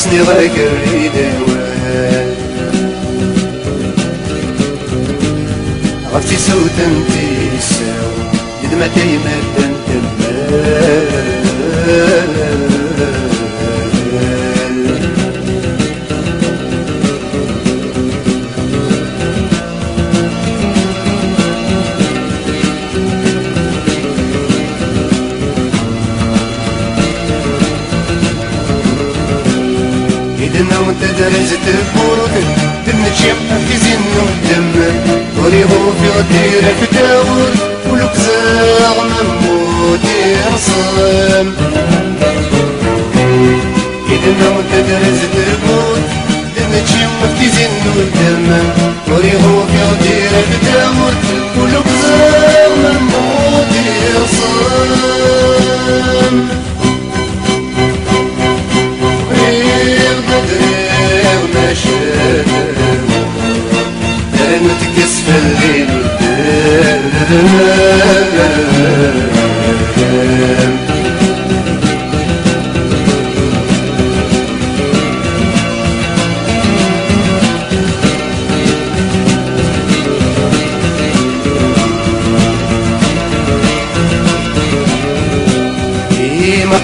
اسمي غاكر يداوال غفتي سوت انتي ساو يدمعتي مادن تمال إذن وتدرز تبورك تنشيم في زنو دم وريغو في غدير فتاور ولك زاغ مموت يرسم إذن وتدرز تبورك تنشيم في زنو دم وريغو في غدير فتاور ولك زاغ مموت يرسم نتكسف الليل والدم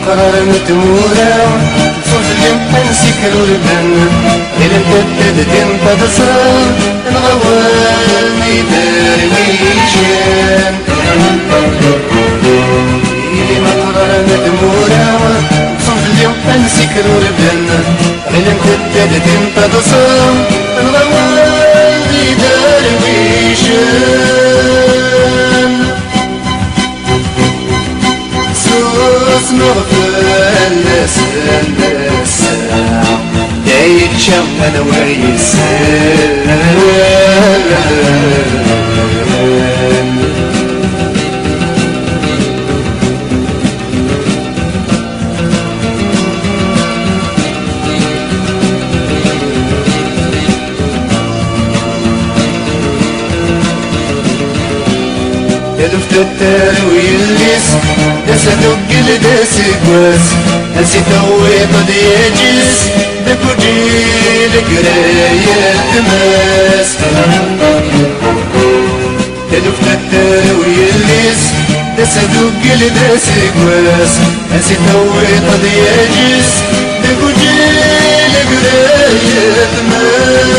مقرر متمورة صوت اليوم نسكر والبن إلى الكتد تنتظر الغواني درويشان مقرر متمورة صوت اليوم نسكر والبن إلى الكتد تنتظر الغواني درويشان نغفل الساعة يتشم أنا ويسان يدفت التاروي الليس دسدق لداس كواس نسيت قد يجيس بكوجي لقراية تماس يدفت التاروي الليس دسدق لداس كواس نسيت قد يجيس بكوجي لقراية تماس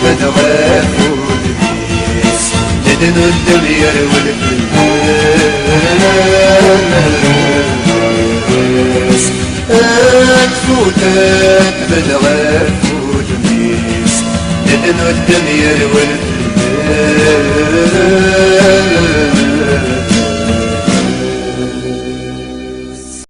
تبدا غافود بيس لدن الدنيا والفلوس أكفوتات تبدا غافود بيس لدن الدنيا والفلوس